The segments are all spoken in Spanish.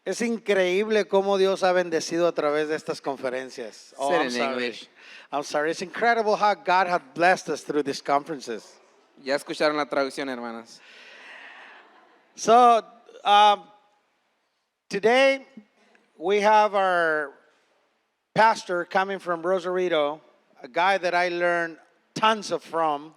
Es increíble cómo Dios ha bendecido a través de estas conferencias. Said I'm in sorry. English. I'm sorry. It's incredible how God has blessed us through these conferences. Ya escucharon la traducción, hermanas. So, today we have our pastor coming from Rosarito, a guy that I learned tons from.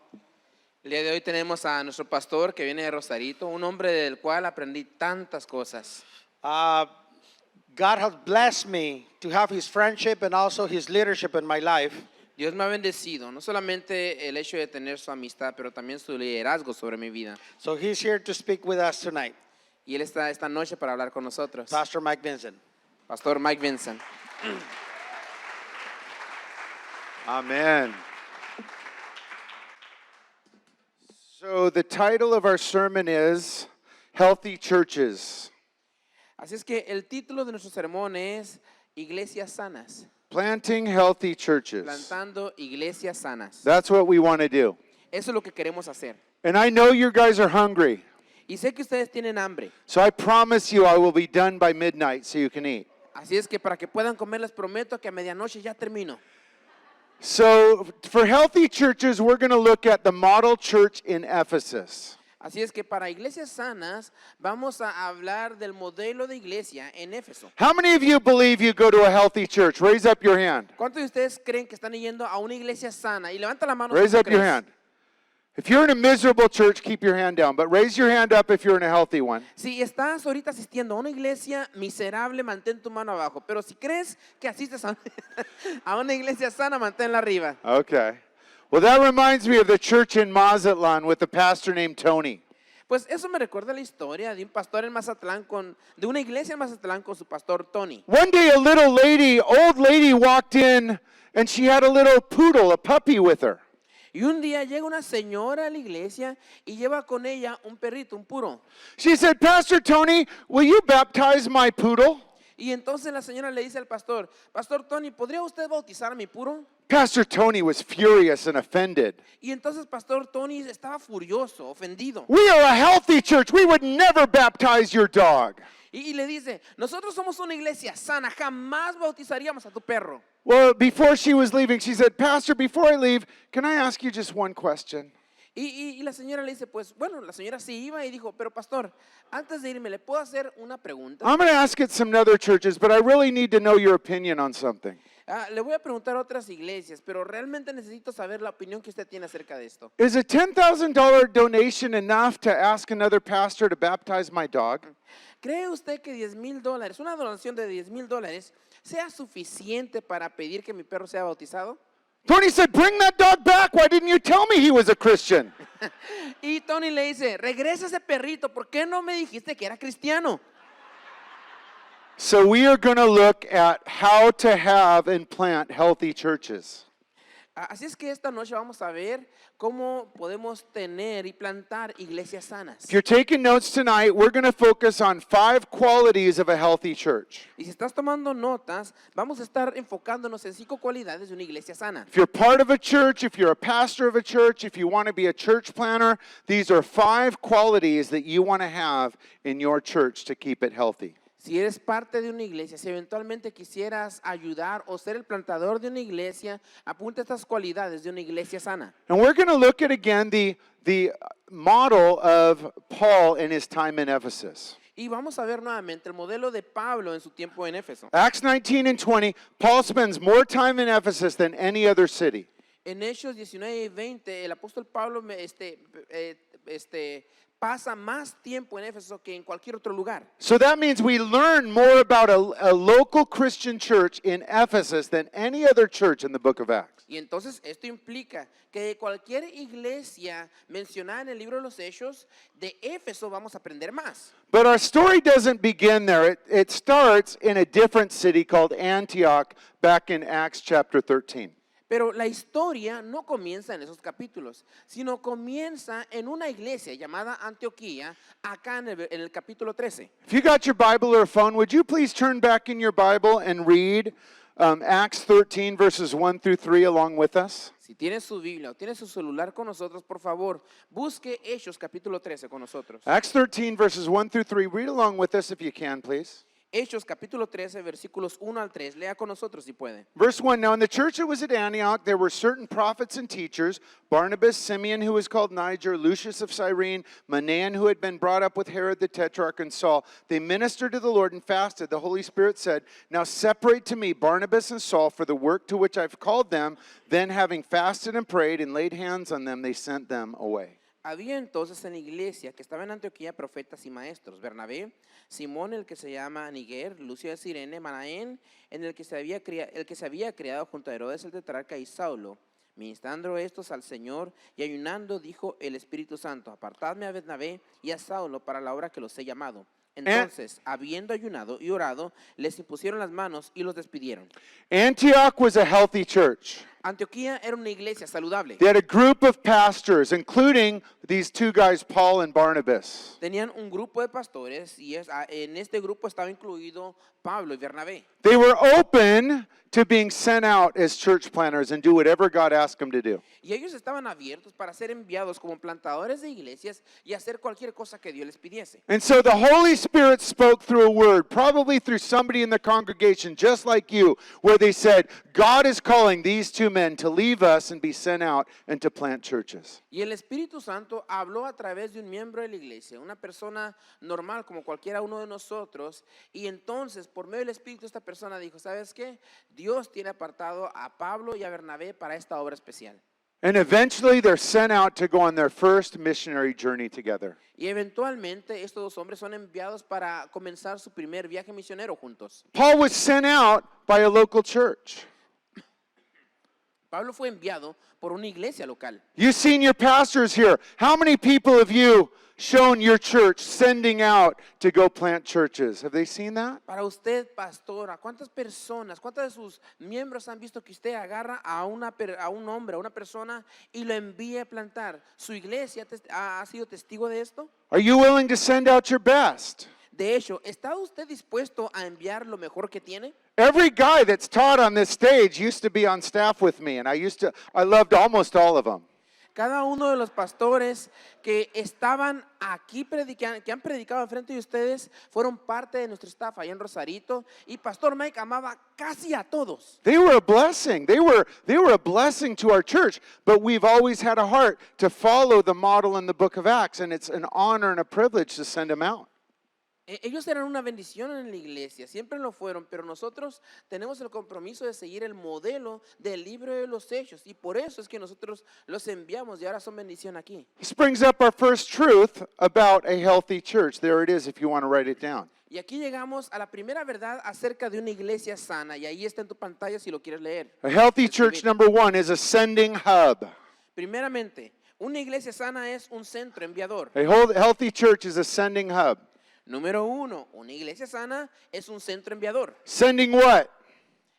El día de hoy tenemos a nuestro pastor que viene de Rosarito, un hombre del cual aprendí tantas cosas. God has blessed me to have his friendship and also his leadership in my life. Dios me ha bendecido, no solamente el hecho de tener su amistad, pero también su liderazgo sobre mi vida. So he's here to speak with us tonight. Y él está esta noche para hablar con nosotros. Pastor Mike Vincent. Pastor Mike Vincent. Amen. So the title of our sermon is Healthy Churches. Así es que el título de nuestro sermón es Iglesias Sanas. Planting healthy churches. Plantando iglesias sanas. That's what we want to do. Eso es lo que queremos hacer. And I know you guys are hungry. Y sé que ustedes tienen hambre. So I promise you I will be done by midnight so you can eat. Así es que para que puedan comer les prometo que a medianoche ya termino. So for healthy churches, we're going to look at the model church in Ephesus. Así es que para iglesias sanas vamos a hablar del modelo de iglesia en Éfeso. How many of you believe you go to a healthy church? Raise up your hand. ¿Cuántos de ustedes creen que están yendo a una iglesia sana? Y levanta la mano. Raise si tú up your crees. hand. If you're in a miserable church, keep your hand down. But raise your hand up if you're in a healthy one. Si estás ahorita asistiendo a una iglesia miserable, mantén tu mano abajo. Pero si crees que asistes a una iglesia sana, manténla arriba. Okay. Well, that reminds me of the church in Mazatlan with the pastor named Tony. Pues eso me recuerda la historia de un pastor en Mazatlán de una iglesia en Mazatlán con su pastor Tony. One day a little lady, old lady walked in and she had a little poodle, a puppy with her. Y un día llega una señora a la iglesia y lleva con ella un perrito, un puro. She said, Pastor Tony, will you baptize my poodle? Y entonces la señora le dice al pastor, Pastor Tony, ¿podría usted bautizar a mi puro? Pastor Tony was furious and offended. Y entonces Pastor Tony estaba furioso, ofendido. We are a healthy church. We would never baptize your dog. Y le dice, nosotros somos una iglesia sana, jamás bautizaríamos a tu perro. Well, before she was leaving, she said, Pastor, before I leave, can I ask you just one question? Y la señora le dice, pues bueno, la señora sí iba y dijo, pero pastor, antes de irme, ¿le puedo hacer una pregunta? I'm going to ask it some other churches, but I really need to know your opinion on something. Le voy a preguntar a otras iglesias, pero realmente necesito saber la opinión que usted tiene acerca de esto. Is a $10,000 donation enough to ask another pastor to baptize my dog? ¿Cree usted que $10,000, una donación de $10,000, sea suficiente para pedir que mi perro sea bautizado? Tony said, bring that dog back. Why didn't you tell me he was a Christian? Y Tony le dice, regresa ese perrito, ¿por qué no me dijiste que era cristiano? So we are going to look at how to have and plant healthy churches. Así es que esta noche vamos a ver cómo podemos tener y plantar iglesias sanas. If you're taking notes tonight, we're going to focus on 5 qualities of a healthy church. Y si estás tomando notas, vamos a estar enfocándonos en 5 cualidades de una iglesia sana. If you're part of a church, if you're a pastor of a church, if you want to be a church planner, these are 5 qualities that you want to have in your church to keep it healthy. Si eres parte de una iglesia, si eventualmente quisieras ayudar o ser el plantador de una iglesia, apunta estas cualidades de una iglesia sana. And we're going to look at again the model of Paul in his time in Ephesus. Y vamos a ver nuevamente el modelo de Pablo en su tiempo en Éfeso. Acts 19 and 20, Paul spends more time in Ephesus than any other city. En Hechos 19 y 20, el apóstol Pablo pasa más tiempo en Éfeso que en cualquier otro lugar. So that means we learn more about a local Christian church in Ephesus than any other church in the book of Acts. Y entonces esto implica que de cualquier iglesia mencionada en el libro de los Hechos, de Éfeso vamos a aprender más. But our story doesn't begin there. It starts in a different city called Antioch back in Acts chapter 13. Pero la historia no comienza en esos capítulos, sino comienza en una iglesia llamada Antioquía, acá en el capítulo 13. If you got your Bible or a phone, would you please turn back in your Bible and read Acts 13 verses 1 through 3 along with us? Si tiene su Biblia o tiene su celular con nosotros, por favor, busque Hechos capítulo 13 con nosotros. Acts 13 verses 1 through 3. Read along with us if you can, please. Hechos capítulo 13, versículos 1 al 3. Lea con nosotros si puede. Verse 1, now in the church that was at Antioch, there were certain prophets and teachers, Barnabas, Simeon, who was called Niger, Lucius of Cyrene, Manaen, who had been brought up with Herod the Tetrarch, and Saul. They ministered to the Lord and fasted. The Holy Spirit said, now separate to me Barnabas and Saul for the work to which I've called them. Then having fasted and prayed and laid hands on them, they sent them away. Había entonces en la iglesia que estaba en Antioquía profetas y maestros: Bernabé, Simón el que se llama Niger, Lucio de Cirene, Manaén, el que se había criado junto a Herodes el tetrarca, y Saulo. Ministrando estos al Señor y ayunando, dijo el Espíritu Santo: apartadme a Bernabé y a Saulo para la obra que los he llamado. Entonces, habiendo ayunado y orado, les impusieron las manos y los despidieron. Antioch was a healthy church. Antioquía era una iglesia saludable. They had a group of pastors, including these two guys, Paul and Barnabas. Tenían un grupo de pastores y en este grupo estaba incluido Pablo y Bernabé. They were open to being sent out as church planters and do whatever God asked them to do. Y ellos estaban abiertos para ser enviados como plantadores de iglesias y hacer cualquier cosa que Dios les pidiese. And so the Holy Spirit spoke through a word, probably through somebody in the congregation, just like you, where they said, God is calling these two men to leave us and be sent out and to plant churches. Y el Espíritu Santo habló a través de un miembro de la iglesia, una persona normal como cualquiera uno de nosotros, y entonces por medio del Espíritu esta persona dijo: ¿sabes qué? Dios tiene apartado a Pablo y a Bernabé para esta obra especial. And eventually they're sent out to go on their first missionary journey together. Y eventualmente estos dos hombres son enviados para comenzar su primer viaje misionero juntos. Paul was sent out by a local church. Pablo fue enviado por una iglesia local. You've seen your pastors here. How many people have you shown your church sending out to go plant churches? Have they seen that? Para usted, pastora, ¿cuántas personas, cuántos de sus miembros han visto que usted agarra a un hombre, a una persona y lo envía a plantar? ¿Su iglesia ha sido testigo de esto? Are you willing to send out your best? De hecho, ¿está usted dispuesto a enviar lo mejor que tiene? Every guy that's taught on this stage used to be on staff with me, and I loved almost all of them. Cada uno de los pastores que estaban aquí predicando, que han predicado enfrente de ustedes, fueron parte de nuestro staff allá en Rosarito, y Pastor Mike amaba casi a todos. They were a blessing. They were a blessing to our church, but we've always had a heart to follow the model in the book of Acts, and it's an honor and a privilege to send them out. Ellos eran una bendición en la iglesia, siempre lo fueron, pero nosotros tenemos el compromiso de seguir el modelo del libro de los Hechos, y por eso es que nosotros los enviamos y ahora son bendición aquí. This brings up our first truth about a healthy church. There it is if you want to write it down. Y aquí llegamos a la primera verdad acerca de una iglesia sana, y ahí está en tu pantalla si lo quieres leer. A healthy church, number one, is a sending hub. Primeramente, una iglesia sana es un centro enviador. A healthy church is a sending hub. Número uno, una iglesia sana es un centro enviador. Sending what?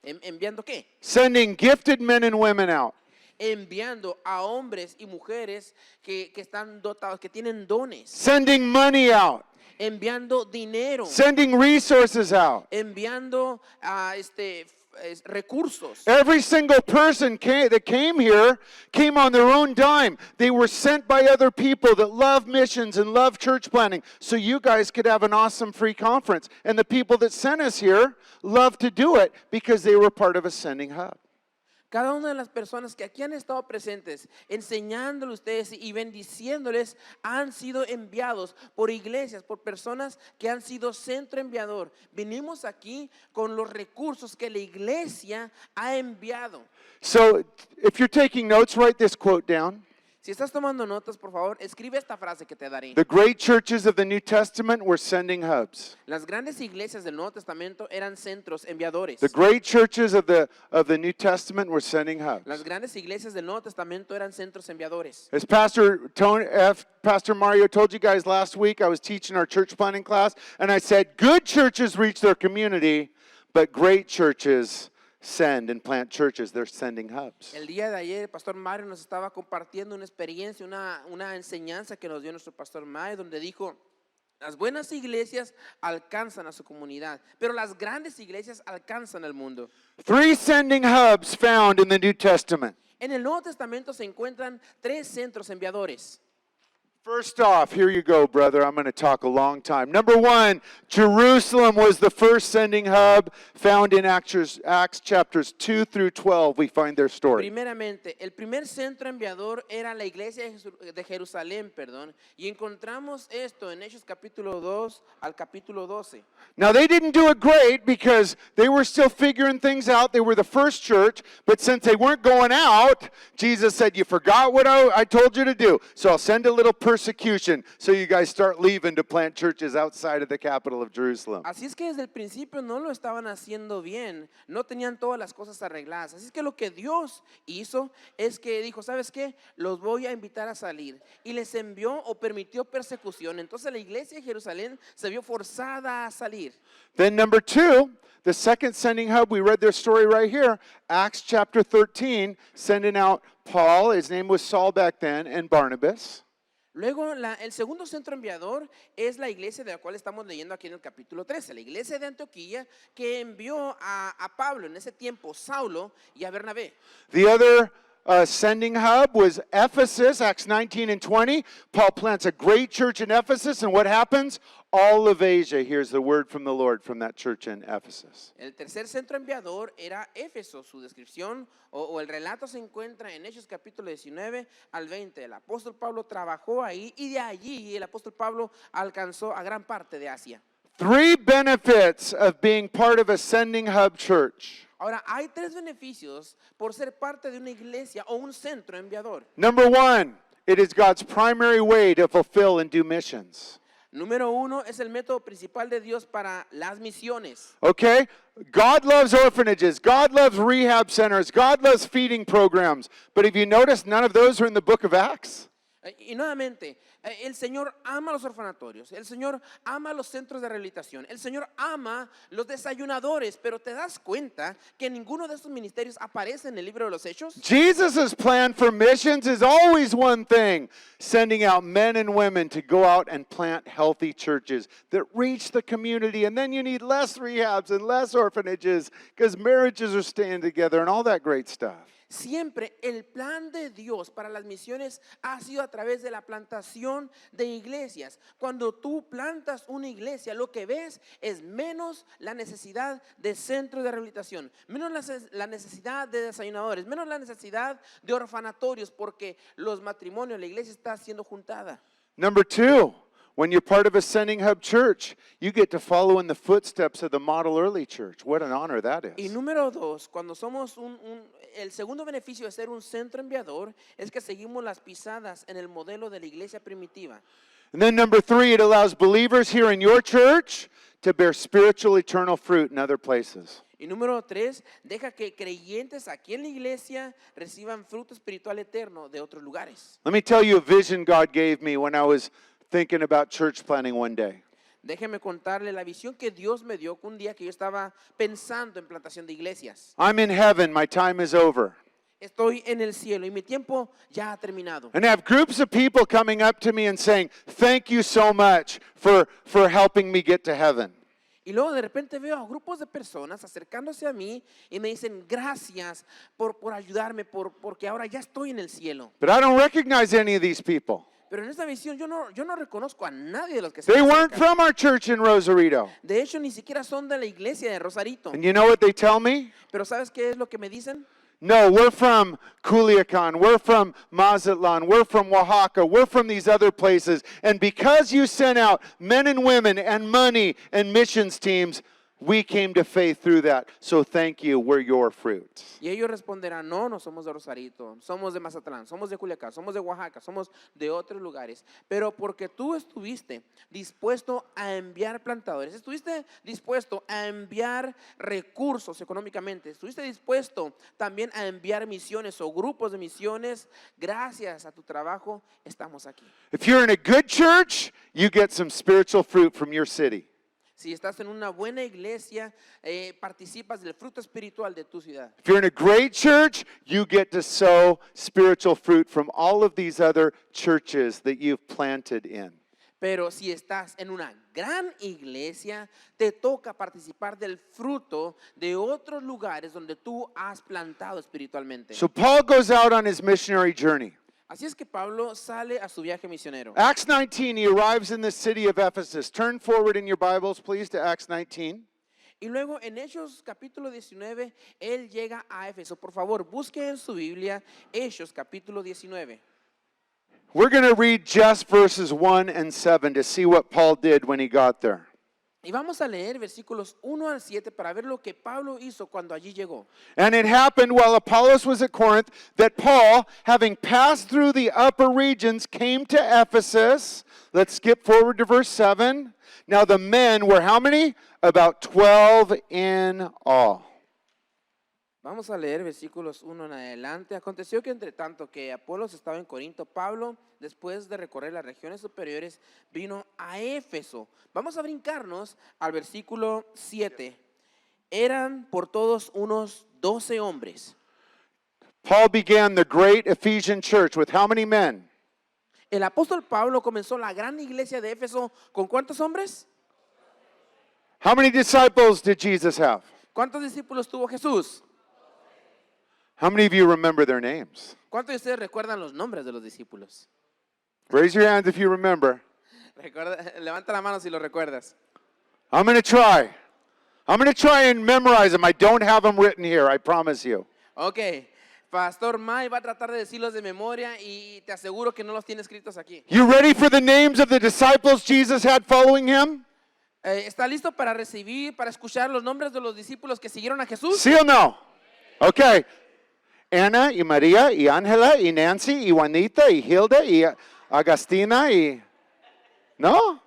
¿Enviando qué? Sending gifted men and women out. Enviando a hombres y mujeres que están dotados, que tienen dones. Sending money out. Enviando dinero. Sending resources out. Enviando recursos. Every single person that came here came on their own dime. They were sent by other people that love missions and love church planting, so you guys could have an awesome free conference. And the people that sent us here love to do it because they were part of a sending hub. Cada una de las personas que aquí han estado presentes, enseñándoles a ustedes y bendiciéndoles, han sido enviados por iglesias, por personas que han sido centro enviador. Vinimos aquí con los recursos que la iglesia ha enviado. So if you're taking notes, write this quote down. Si estás tomando notas, por favor, escribe esta frase que te daré. The great churches of the New Testament were sending hubs. Las grandes iglesias del Nuevo Testamento eran centros enviadores. The great churches of the New Testament were sending hubs. Las grandes iglesias del Nuevo Testamento eran centros enviadores. As Pastor Mario told you guys last week, I was teaching our church planting class, and I said, good churches reach their community, but great churches send and plant churches. They're sending hubs. El día de ayer, el Pastor Mario nos estaba compartiendo una experiencia, una enseñanza que nos dio nuestro Pastor Mario, donde dijo: las buenas iglesias alcanzan a su comunidad, pero las grandes iglesias alcanzan al mundo. 3 sending hubs found in the New Testament. En el Nuevo Testamento se encuentran 3 centros enviadores. First off, here you go, brother. I'm going to talk a long time. Number one, Jerusalem was the first sending hub found in Acts chapters 2 through 12. We find their story. Primeramente, el primer centro enviador era la iglesia de Jerusalén, perdón, y encontramos esto en Hechos capítulo 2 al capítulo 12. Now, they didn't do it great because they were still figuring things out. They were the first church, but since they weren't going out, Jesus said, you forgot what I told you to do, so I'll send a little persecution so you guys start leaving to plant churches outside of the capital of Jerusalem. Así es que desde el principio no lo estaban haciendo bien, no tenían todas las cosas arregladas. Así es que lo que Dios hizo es que dijo, ¿sabes qué? Los voy a invitar a salir. Y les envió o permitió persecución. Entonces la iglesia de Jerusalén se vio forzada a salir. Then number two, the second sending hub, we read their story right here, Acts chapter 13, sending out Paul, his name was Saul back then, and Barnabas. Luego, el segundo centro enviador es la iglesia de la cual estamos leyendo aquí en el capítulo 13, la iglesia de Antioquía que envió a Pablo en ese tiempo, Saulo y a Bernabé. The other sending hub was Ephesus, Acts 19 and 20. Paul plants a great church in Ephesus, and what happens? All of Asia hears the word from the Lord from that church in Ephesus. El tercer centro enviador era Éfeso. Su descripción o el relato se encuentra en Hechos capítulo 19 al 20. El apóstol Pablo trabajó ahí y de allí el apóstol Pablo alcanzó a gran parte de Asia. Three benefits of being part of a sending hub church. Ahora, hay tres beneficios por ser parte de una iglesia o un centro enviador. Number one, it is God's primary way to fulfill and do missions. Número uno, es el método principal de Dios para las misiones. Okay? God loves orphanages. God loves rehab centers. God loves feeding programs. But if you notice, none of those are in the book of Acts. Y nuevamente, el Señor ama los orfanatorios, el Señor ama los centros de rehabilitación, el Señor ama los desayunadores, pero ¿te das cuenta que ninguno de estos ministerios aparece en el libro de los Hechos? Jesus' plan for missions is always one thing, sending out men and women to go out and plant healthy churches that reach the community. And then you need less rehabs and less orphanages because marriages are staying together and all that great stuff. Siempre el plan de Dios para las misiones ha sido a través de la plantación de iglesias. Cuando tú plantas una iglesia, lo que ves es menos la necesidad de centros de rehabilitación, menos la necesidad de desayunadores, menos la necesidad de orfanatorios, porque los matrimonios, la iglesia está siendo juntada. Number two, when you're part of a sending hub church, you get to follow in the footsteps of the model early church. What an honor that Y is. número dos, cuando somos el segundo beneficio de ser un centro enviador es que seguimos las pisadas en el modelo de la iglesia primitiva. And then number three, it allows believers here in your church to bear spiritual eternal fruit in other places. Y número tres, deja que creyentes aquí en la iglesia reciban fruto espiritual eterno de otros lugares. Let me tell you a vision God gave me when I was thinking about church planning one day. Déjeme contarle la visión que Dios me dio un día que yo estaba pensando en plantación de iglesias. I'm in heaven, my time is over. Estoy en el cielo y mi tiempo ya ha terminado. And I have groups of people coming up to me and saying, thank you so much for helping me get to heaven. Y luego de repente veo a grupos de personas acercándose a mí y me dicen gracias por ayudarme, porque ahora ya estoy en el cielo. But I don't recognize any of these people. Pero en esta visión yo no reconozco a nadie de los que se They me weren't acercan. from our church in Rosarito. De hecho, ni siquiera son de la iglesia de Rosarito. And you know what they tell me? Pero ¿sabes qué es lo que me dicen? No, we're from Culiacan, we're from Mazatlan, we're from Oaxaca, we're from these other places. And because you sent out men and women and money and missions teams, we came to faith through that. So thank you, we're your fruit. Y ellos responderán, no somos de Rosarito, somos de Mazatlán, somos de Culiacán, somos de Oaxaca, somos de otros lugares. Pero porque tú estuviste dispuesto a enviar plantadores, estuviste dispuesto a enviar recursos económicamente, estuviste dispuesto también a enviar misiones o grupos de misiones, gracias a tu trabajo estamos aquí. If you're in a good church, you get some spiritual fruit from your city. Si estás en una buena iglesia, participas del fruto espiritual de tu ciudad. If you're in a great church, you get to sow spiritual fruit from all of these other churches that you've planted in. Pero si estás en una gran iglesia, te toca participar del fruto de otros lugares donde tú has plantado espiritualmente. So Paul goes out on his missionary journey. Así es que Pablo sale a su viaje misionero. Acts 19, he arrives in the city of Ephesus. Turn forward in your Bibles, please, to Acts 19. Y luego en Hechos capítulo 19, él llega a Éfeso. Por favor, busque en su Biblia Hechos capítulo 19. We're going to read just verses 1 and 7 to see what Paul did when he got there. Y vamos a leer versículos 1 al 7 para ver lo que Pablo hizo cuando allí llegó. And it happened while Apollos was at Corinth that Paul, having passed through the upper regions, came to Ephesus. Let's skip forward to verse 7. Now the men were how many? About 12 in all. Vamos a leer versículos 1 en adelante. Aconteció que entre tanto que Apolos estaba en Corinto, Pablo, después de recorrer las regiones superiores, vino a Éfeso. Vamos a brincarnos al versículo 7. Eran por todos unos 12 hombres. Paul began the great Ephesian church with how many men? El apóstol Pablo comenzó la gran iglesia de Éfeso ¿con cuántos hombres? How many disciples did Jesus have? ¿Cuántos discípulos tuvo Jesús? How many of you remember their names? ¿Cuántos de ustedes recuerdan los nombres de los discípulos? Raise your hands if you remember. Levanta la mano si lo recuerdas. I'm going to try. I'm going to try and memorize them. I don't have them written here, I promise you. Ok, Pastor May va a tratar de decirlos de memoria y te aseguro que no los tiene escritos aquí. You ready for the names of the disciples Jesus had following him? ¿Está listo para recibir, para escuchar los nombres de los discípulos que siguieron a Jesús? ¿Sí o no? Okay. Ana y María y Ángela y Nancy y Juanita y Hilda y Agustina y... No?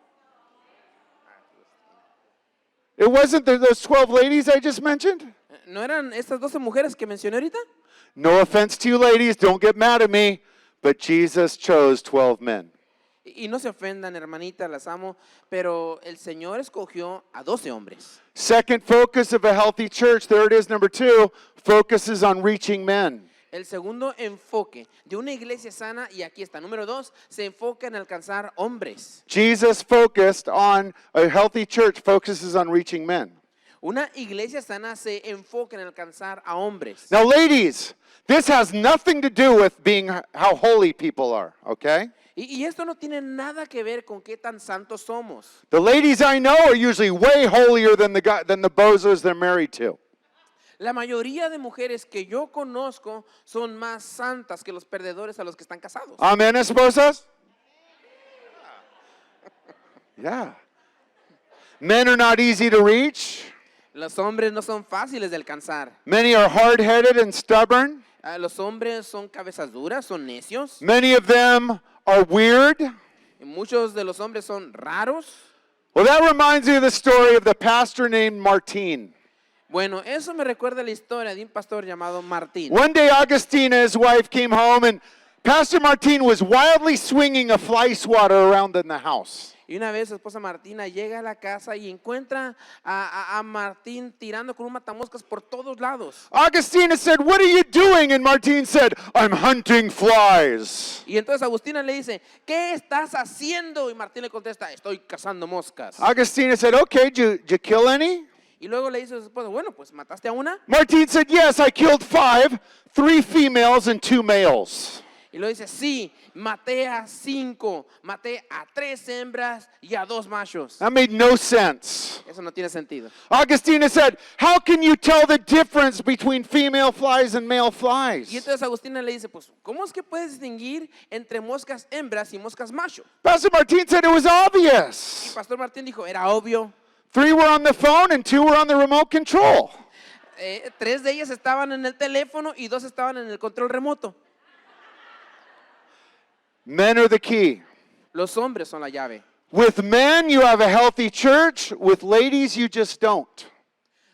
It wasn't those 12 ladies I just mentioned? ¿No eran estas 12 mujeres que mencioné ahorita? No offense to you ladies, don't get mad at me, but Jesus chose 12 men. Y no se ofendan, hermanita, las amo, pero el Señor escogió a 12 hombres. Second focus of a healthy church, there it is, number 2, focuses on reaching men. El segundo enfoque de una iglesia sana, y aquí está, número 2, se enfoca en alcanzar hombres. Jesus focused on, a healthy church focuses on reaching men. Una iglesia sana se enfoca en alcanzar a hombres. Now ladies, this has nothing to do with being how holy people are, okay? Y esto no tiene nada que ver con qué tan santos somos. The ladies I know are usually way holier than the bozos they're married to. La mayoría de mujeres que yo conozco son más santas que los perdedores a los que están casados. Amen, esposas? Yeah. Men are not easy to reach. Los hombres no son fáciles de alcanzar. Many are hard-headed and stubborn. Los hombres son cabezas duras, son necios. Many of them are weird. Y muchos de los hombres son raros. Well, that reminds me of the story of the pastor named Martin. Bueno, eso me recuerda la historia de un pastor llamado Martín. One day, Augustina, his wife, came home, and Pastor Martin was wildly swinging a fly swatter around in the house. Y una vez su esposa Martina llega a la casa y encuentra a Martín tirando con un matamoscas por todos lados. Augustina said, "What are you doing?" And Martin said, "I'm hunting flies." Y entonces Agustina le dice, ¿qué estás haciendo? Y Martín le contesta, estoy cazando moscas. Augustina said, "Okay, did you kill any?" Y luego le dice a su esposa, bueno, pues ¿mataste a una? Martin said, "Yes, I killed 5, 3 females and 2 males." Y luego dice, sí, maté a 5, maté a 3 hembras y a 2 machos. That made no sense. Eso no tiene sentido. Augustina said, "How can you tell the difference between female flies and male Y flies?" entonces Agustina le dice, pues, ¿cómo es que puedes distinguir entre moscas hembras y moscas macho? Pastor Martin said it was Y obvious. Pastor Martín dijo, era obvio. 3 were on the phone and 2 were on the remote control. 3 de ellas estaban en el teléfono y 2 estaban en el control remoto. Men are the key. Los hombres son la llave. With men, you have a healthy church. With ladies, you just don't.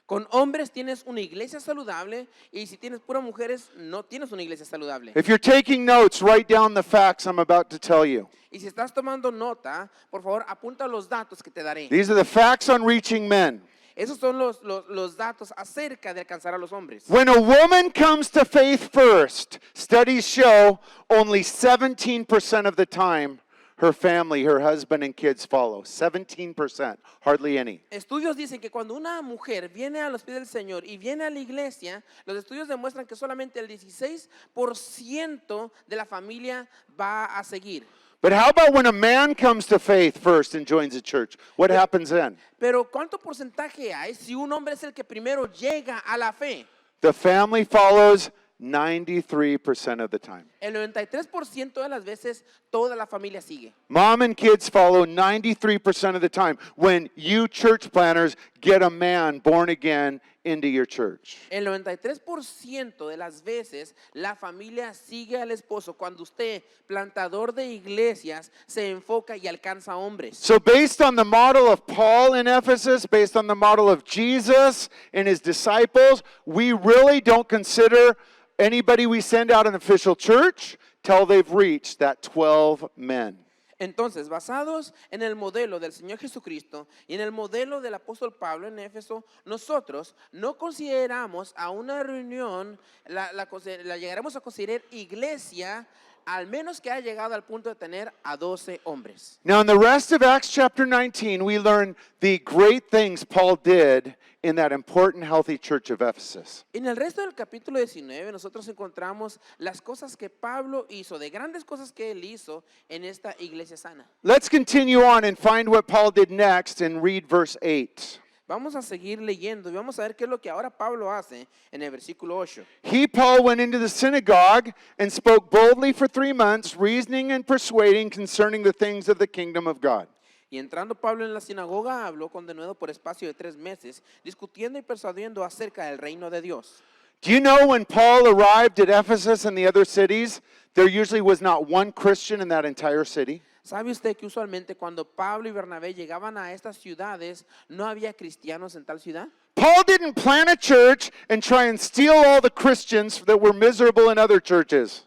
Con hombres tienes una iglesia saludable y si tienes puras mujeres no tienes una iglesia saludable. If you're taking notes, write down the facts I'm about to tell you. Y si estás tomando nota, por favor apunta los datos que te daré. These are the facts on reaching men. Esos son los datos acerca de alcanzar a los hombres. When a woman comes to faith first, studies show only 17% of the time her family, her husband, and kids follow. 17%, hardly any. Estudios dicen que cuando una mujer viene a los pies del Señor y viene a la iglesia, los estudios demuestran que solamente el 16% de la familia va a seguir. But how about when a man comes to faith first and joins a church? What happens then? Pero ¿cuánto porcentaje hay si un hombre es el que primero llega a la fe? The family follows 93% of the time. El 93% de las veces toda la familia sigue. Mom and kids follow 93% of the time when you church planners get a man born again into your church. El 93% de las veces la familia sigue al esposo cuando usted, plantador de iglesias, se enfoca y alcanza hombres. So based on the model of Paul in Ephesus, based on the model of Jesus and his disciples, we really don't consider anybody we send out an official church till they've reached that 12 men. Entonces, basados en el modelo del Señor Jesucristo y en el modelo del apóstol Pablo en Éfeso, nosotros no consideramos a una reunión, la llegaremos a considerar iglesia, al menos que haya llegado al punto de tener a 12 hombres. Now, in the rest of Acts chapter 19, we learn the great things Paul did in that important, healthy church of Ephesus. En el resto del capítulo 19 nosotros encontramos las cosas que Pablo hizo, de grandes cosas que él hizo en esta iglesia sana. Let's continue on and find what Paul did next and read verse 8. Vamos a seguir leyendo y vamos a ver qué es lo que ahora Pablo hace en el versículo 8. He, Paul, went into the synagogue and spoke boldly for 3 months, reasoning and persuading concerning the things of the kingdom of God. Y entrando Pablo en la sinagoga, habló con denuedo por espacio de 3 meses, discutiendo y persuadiendo acerca del reino de Dios. Do you know when Paul arrived at Ephesus and the other cities, there usually was not one Christian in that entire city? ¿Sabe usted que usualmente cuando Pablo y Bernabé llegaban a estas ciudades, no había cristianos en tal ciudad? Paul didn't plant a church and try and steal all the Christians that were miserable in other churches.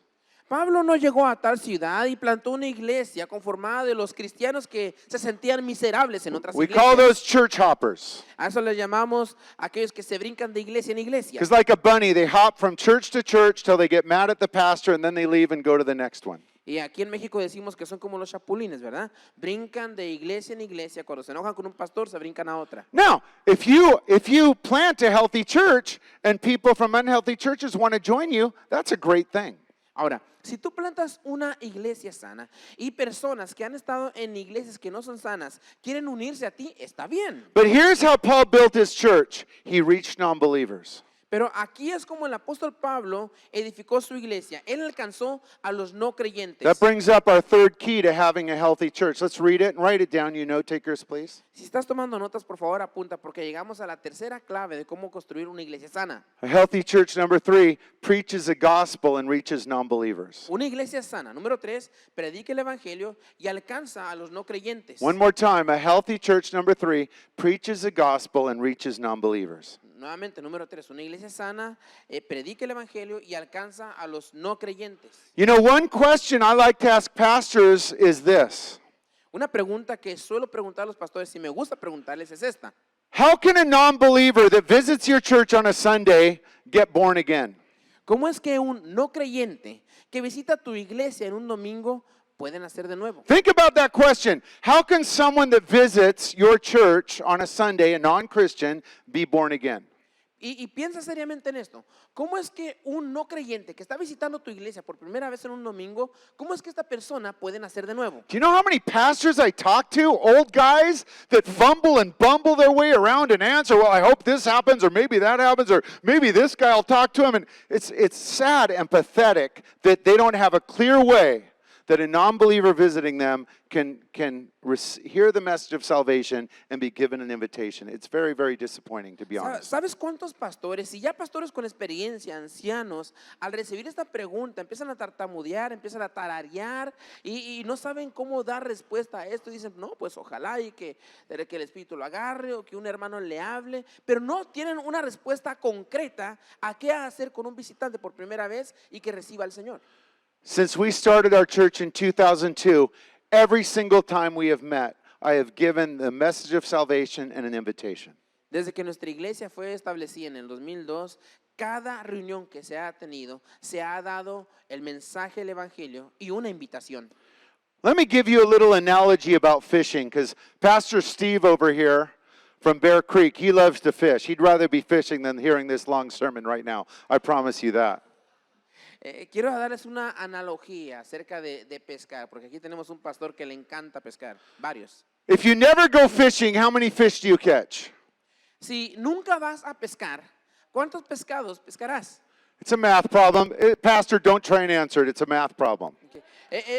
Pablo no llegó a tal ciudad y plantó una iglesia conformada de los cristianos que se sentían miserables en otras We call iglesias. those church hoppers. A eso le llamamos a aquellos que se brincan de iglesia en iglesia. Because like a bunny, they hop from church to church till they get mad at the pastor and then they leave and go to the next one. Y aquí en México decimos que son como los chapulines, ¿verdad? Brincan de iglesia en iglesia. Cuando se enojan con un pastor, se brincan a otra. Now, if you plant a healthy church and people from unhealthy churches want to join you, that's a great thing. Ahora, si tú plantas una iglesia sana y personas que han estado en iglesias que no son sanas quieren unirse a ti, está bien. But here's how Paul built his church. He reached non-believers. Pero aquí es como el apóstol Pablo edificó su iglesia. Él alcanzó a los no creyentes. That brings up our third key to having a healthy church. Let's read it and write it down, you note takers, please. Si estás tomando notas, por favor apunta, porque llegamos a la tercera clave de cómo construir una iglesia sana. A healthy church, number 3, preaches the gospel and reaches non-believers. Una iglesia sana. Número 3, predica el evangelio y alcanza a los no creyentes. One more time, a healthy church, number 3, preaches the gospel and reaches non-believers. Nuevamente, número 3, una iglesia sana, predica el evangelio y alcanza a los no creyentes. You know, one question I like to ask pastors is this. Una pregunta que suelo preguntar a los pastores y me gusta preguntarles es esta. How can a non-believer that visits your church on a Sunday get born again? ¿Cómo es que un no creyente que visita tu iglesia en un domingo puede nacer de nuevo? Think about that question. How can someone that visits your church on a Sunday, a non-Christian, be born again? Y piensa seriamente en esto. ¿Cómo es que un no creyente que está visitando tu iglesia por primera vez en un domingo, cómo es que esta persona puede nacer de nuevo? Do you know how many pastors I talk to, old guys that fumble and bumble their way around and answer, well, I hope this happens, or maybe that happens, or maybe this guy will talk to him. And it's sad and pathetic that they don't have a clear way that a non-believer visiting them can hear the message of salvation and be given an invitation. It's very, very disappointing, to be honest. ¿Sabes cuántos pastores, y ya pastores con experiencia, ancianos, al recibir esta pregunta empiezan a tartamudear, empiezan a tararear y no saben cómo dar respuesta a esto? Y dicen, no, pues ojalá y que el Espíritu lo agarre o que un hermano le hable, pero no tienen una respuesta concreta a qué hacer con un visitante por primera vez y que reciba al Señor. Since we started our church in 2002, every single time we have met, I have given the message of salvation and an invitation. Desde que nuestra iglesia fue establecida en el 2002, cada reunión que se ha tenido, se ha dado el mensaje del evangelio y una invitación. Let me give you a little analogy about fishing, because Pastor Steve over here from Bear Creek, he loves to fish. He'd rather be fishing than hearing this long sermon right now. I promise you that. Quiero darles una analogía acerca de pescar, porque aquí tenemos un pastor que le encanta pescar, varios. If you never go fishing, how many fish do you catch? Si nunca vas a pescar, ¿cuántos pescados pescarás? It's a math problem. Pastor, don't try and answer it. It's a math problem. Okay.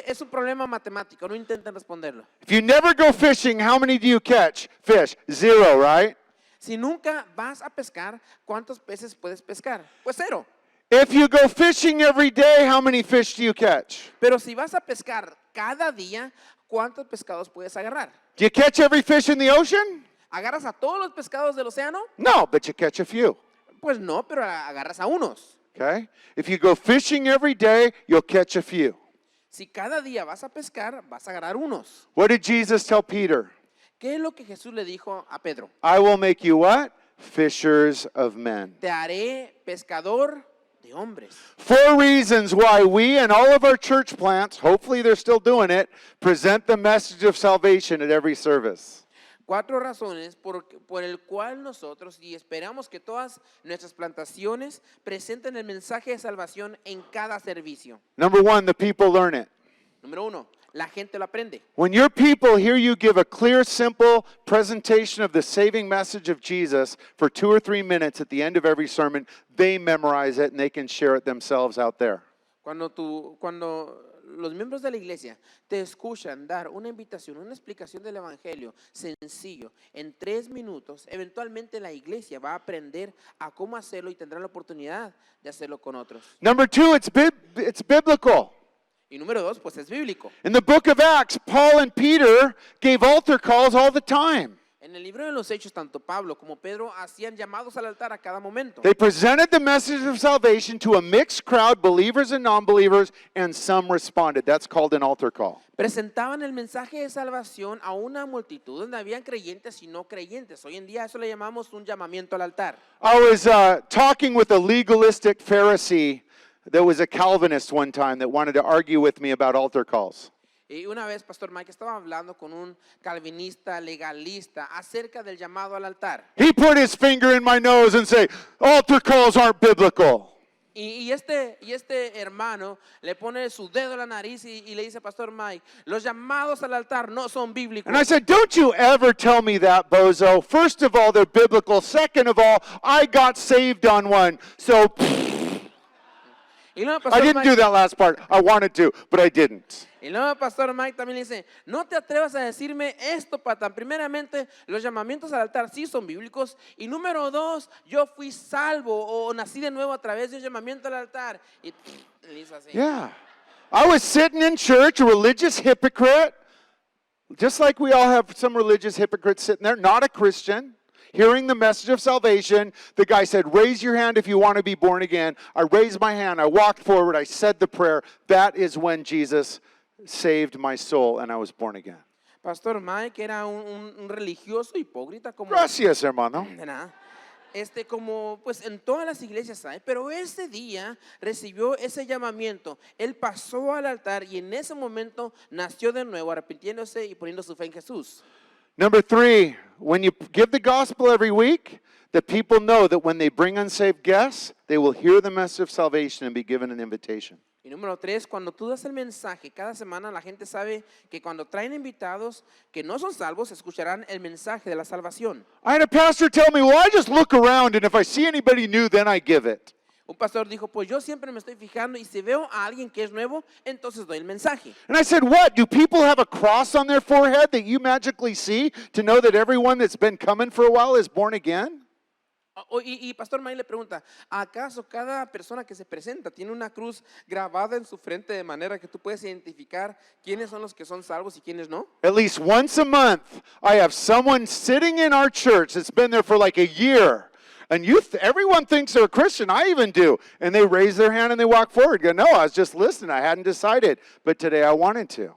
Es un problema matemático, no intenten responderlo. If you never go fishing, how many do you catch? Fish. 0, right? Si nunca vas a pescar, ¿cuántos peces puedes pescar? Pues 0. If you go fishing every day, how many fish do you catch? Pero si vas a pescar cada día, ¿cuántos pescados puedes agarrar? Do you catch every fish in the ocean? ¿Agarras a todos los pescados del océano? No, but you catch a few. Pues no, pero agarras a unos. Okay? If you go fishing every day, you'll catch a few. Si cada día vas a pescar, vas a agarrar unos. What did Jesus tell Peter? ¿Qué es lo que Jesús le dijo a Pedro? I will make you what? Fishers of men. Te haré pescador de hombres. 4 reasons why we and all of our church plants, hopefully they're still doing it, present the message of salvation at every service. 4 razones por el cual nosotros, y esperamos que todas nuestras plantaciones presenten el mensaje de salvación en cada servicio. Number 1, the people learn it. Número 1, la gente lo aprende. When your people hear you give a clear, simple presentation of the saving message of Jesus for 2 or 3 minutes at the end of every sermon, they memorize it and they can share it themselves out there. Cuando los miembros de la iglesia te escuchan dar una invitación, una explicación del evangelio sencillo en 3 minutos, eventualmente la iglesia va a aprender a cómo hacerlo y tendrá la oportunidad de hacerlo con otros. Number 2, it's biblical. Y número 2, pues es bíblico. In the book of Acts, Paul and Peter gave altar calls all the time. En el libro de los Hechos, tanto Pablo como Pedro hacían llamados al altar a cada momento. They presented the message of salvation to a mixed crowd, believers and non-believers, and some responded. That's called an altar call. Presentaban el mensaje de salvación a una multitud donde habían creyentes y no creyentes. Hoy en día eso le llamamos un llamamiento al altar. I was talking with a legalistic Pharisee that was a Calvinist one time that wanted to argue with me about altar calls. Y una vez, Pastor Mike, estaba hablando con un calvinista legalista acerca del llamado al altar. He put his finger in my nose and said, altar calls aren't biblical. Y este hermano le pone su dedo a la nariz y le dice, Pastor Mike, los llamados al altar no son bíblicos. And I said, don't you ever tell me that, bozo. First of all, they're biblical. Second of all, I got saved on one. So, Y luego, I Pastor didn't do Mike, that last part. I wanted to, but I didn't. y luego Pastor Mike también le dice, no te atrevas a decirme esto, Patán. Primeramente, los llamamientos al altar sí son bíblicos. Y número 2, yo fui salvo o nací de nuevo a través de un llamamiento al altar. Y le hizo así. Yeah. I was sitting in church, a religious hypocrite, just like we all have some religious hypocrites sitting there, not a Christian, hearing the message of salvation. The guy said, raise your hand if you want to be born again. I raised my hand, I walked forward, I said the prayer. That is when Jesus saved my soul and I was born again. Pastor Mike era un religioso hipócrita como Gracias, hermano. de nada. Como pues en todas las iglesias hay, pero ese día recibió ese llamamiento. Él pasó al altar y en ese momento nació de nuevo, arrepintiéndose y poniendo su fe en Jesús. Number 3, when you give the gospel every week, the people know that when they bring unsaved guests, they will hear the message of salvation and be given an invitation. Y número 3, cuando tú das el mensaje cada semana, la gente sabe que cuando traen invitados que no son salvos, escucharán el mensaje de la salvación. I had a pastor tell me, well, I just look around and if I see anybody new, then I give it. Un pastor dijo, pues yo siempre me estoy fijando y si veo a alguien que es nuevo, entonces doy el mensaje. And I said, what? Do people have a cross on their forehead that you magically see to know that everyone that's been coming for a while is born again? Y Pastor May le pregunta, ¿acaso cada persona que se presenta tiene una cruz grabada en su frente de manera que tú puedes identificar quiénes son los que son salvos y quiénes no? At least once a month, I have someone sitting in our church that's been there for like a year. And everyone thinks they're a Christian. I even do. And they raise their hand and they walk forward. Go, no, I was just listening. I hadn't decided. But today I wanted to.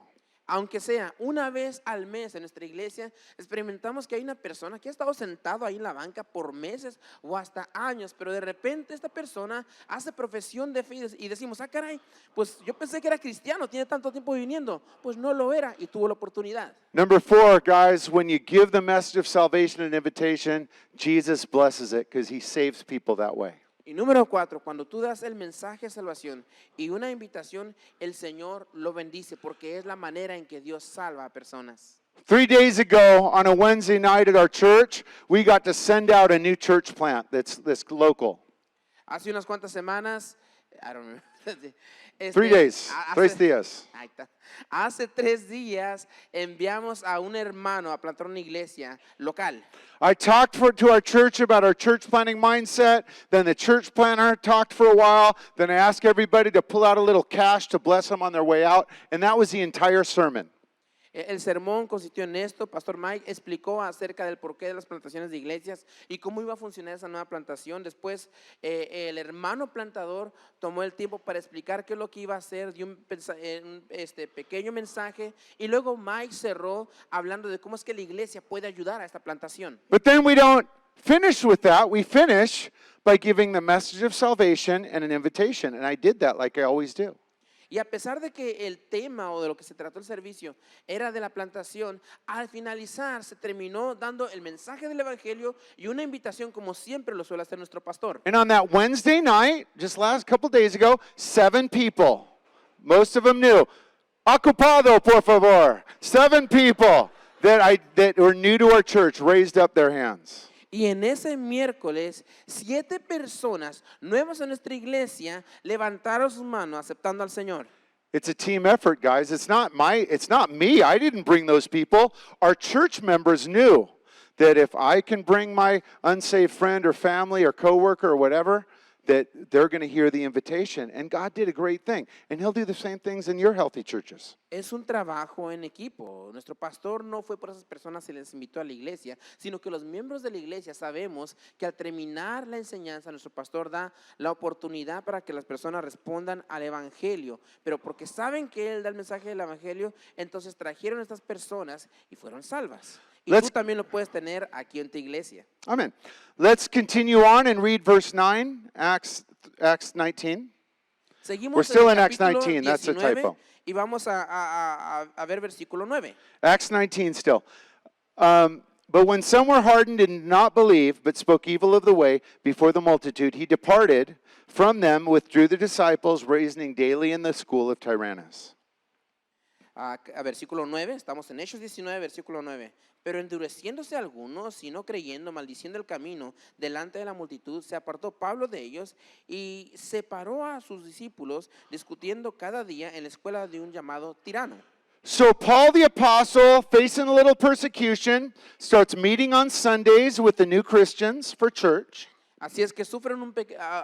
Aunque sea una vez al mes en nuestra iglesia, experimentamos que hay una persona que ha estado sentado ahí en la banca por meses o hasta años, pero de repente esta persona hace profesión de fe y decimos, ah, caray, pues yo pensé que era cristiano, tiene tanto tiempo viniendo. Pues no lo era y tuvo la oportunidad. Number 4, guys, when you give the message of salvation and invitation, Jesus blesses it because he saves people that way. Y número 4, cuando tú das el mensaje de salvación y una invitación, el Señor lo bendice porque es la manera en que Dios salva a personas. 3 days ago, on a Wednesday night at our church, we got to send out a new church plant that's local. Hace unas cuantas semanas, I don't remember. 3 days, 3 días. Ahí está. Hace 3 días enviamos a un hermano a plantar una iglesia local. I talked to our church about our church planting mindset. Then the church planter talked for a while. Then I asked everybody to pull out a little cash to bless them on their way out. And that was the entire sermon. El sermón consistió en esto. Pastor Mike explicó acerca del porqué de las plantaciones de iglesias y cómo iba a funcionar esa nueva plantación. Después, el hermano plantador tomó el tiempo para explicar qué es lo que iba a hacer, dio un pequeño mensaje y luego Mike cerró hablando de cómo es que la iglesia puede ayudar a esta plantación. But then we don't finish with that. We finish by giving the message of salvation and an invitation. And I did that like I always do. Y a pesar de que el tema o de lo que se trató el servicio era de la plantación, al finalizar se terminó dando el mensaje del evangelio y una invitación como siempre lo suele hacer nuestro pastor. And on that Wednesday night, just last couple days ago, 7 people, most of them new. Ocupado, por favor. 7 people that were new to our church raised up their hands. Y en ese miércoles, 7 personas nuevas en nuestra iglesia levantaron sus manos aceptando al Señor. It's a team effort, guys. It's not me. I didn't bring those people. Our church members knew that if I can bring my unsaved friend or family or coworker or whatever, that they're going to hear the invitation. And God did a great thing. And he'll do the same things in your healthy churches. Es un trabajo en equipo. Nuestro pastor no fue por esas personas y les invitó a la iglesia, sino que los miembros de la iglesia sabemos que al terminar la enseñanza, nuestro pastor da la oportunidad para que las personas respondan al evangelio. Pero porque saben que él da el mensaje del evangelio, entonces trajeron a estas personas y fueron salvas. Y tú también lo puedes tener aquí en tu iglesia. Amen. Let's continue on and read verse 9, Acts 19. Seguimos We're still in el Acts capítulo 19, that's a 19 typo. y vamos a ver versículo 9. Acts 19 still. But when some were hardened and did not believe, but spoke evil of the way before the multitude, he departed from them, withdrew the disciples, reasoning daily in the school of Tyrannus. A versículo 9, estamos en Hechos 19, versículo 9. Pero endureciéndose algunos y no creyendo, maldiciendo el camino delante de la multitud, se apartó Pablo de ellos y separó a sus discípulos, discutiendo cada día en la escuela de un llamado Tirano. So Paul the apostle, facing a little persecution, starts meeting on Sundays with the new Christians for church. Así es que sufren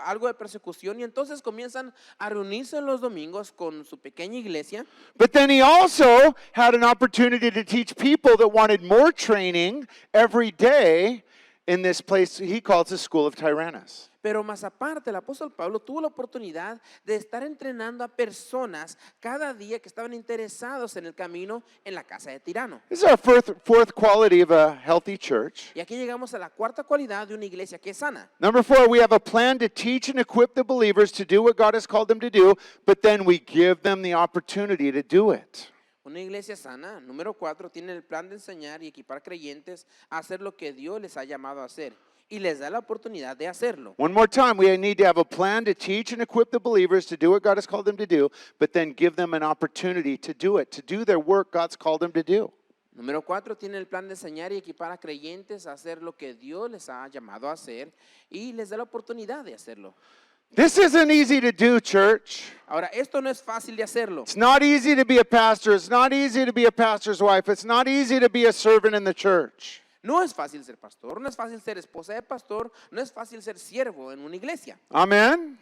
algo de persecución y entonces comienzan a reunirse en los domingos con su pequeña iglesia. But then he also had an opportunity to teach people that wanted more training every day in this place he calls the School of Tyrannus. Pero más aparte, el apóstol Pablo tuvo la oportunidad de estar entrenando a personas cada día que estaban interesados en el camino en la casa de Tirano. This is our fourth quality of a healthy church. Y aquí llegamos a la cuarta cualidad de una iglesia que es sana. Number 4, we have a plan to teach and equip the believers to do what God has called them to do, but then we give them the opportunity to do it. Una iglesia sana, número 4, tiene el plan de enseñar y equipar creyentes a hacer lo que Dios les ha llamado a hacer y les da la oportunidad de hacerlo. One more time, we need to have a plan to teach and equip the believers to do what God has called them to do, but then give them an opportunity to do it, to do their work God's called them to do. Número 4, tiene el plan de enseñar y equipar a creyentes a hacer lo que Dios les ha llamado a hacer y les da la oportunidad de hacerlo. This isn't easy to do, church. Ahora, esto no es fácil de hacerlo. It's not easy to be a pastor. It's not easy to be a pastor's wife. It's not easy to be a servant in the church. No es fácil ser pastor, no es fácil ser esposa de pastor, no es fácil ser siervo en una iglesia. Amen?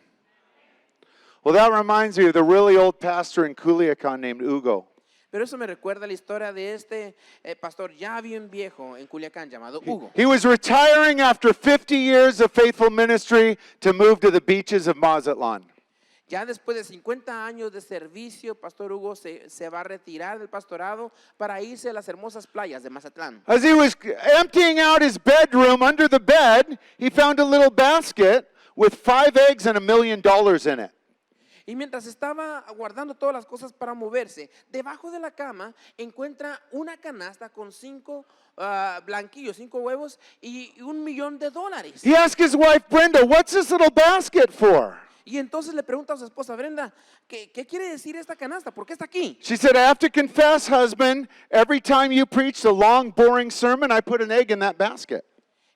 Well, that reminds me of the really old pastor in Culiacan named Hugo. Pero eso me recuerda la historia de este pastor ya bien viejo en Culiacán llamado Hugo. He was retiring after 50 years of faithful ministry to move to the beaches of Mazatlan. Ya después de 50 años de servicio, Pastor Hugo se va a retirar del pastorado para irse a las hermosas playas de Mazatlán. As he was emptying out his bedroom, under the bed, he found a little basket with 5 eggs and $1 million in it. Y mientras estaba guardando todas las cosas para moverse, debajo de la cama encuentra una canasta con 5 blanquillos, 5 huevos y $1 millón. He asked his wife, Brenda, what's this little basket for? Y entonces le pregunta a su esposa Brenda, ¿qué quiere decir esta canasta? ¿Por qué está aquí? She said, I have to confess, husband, every time you preached a long, boring sermon, I put an egg in that basket.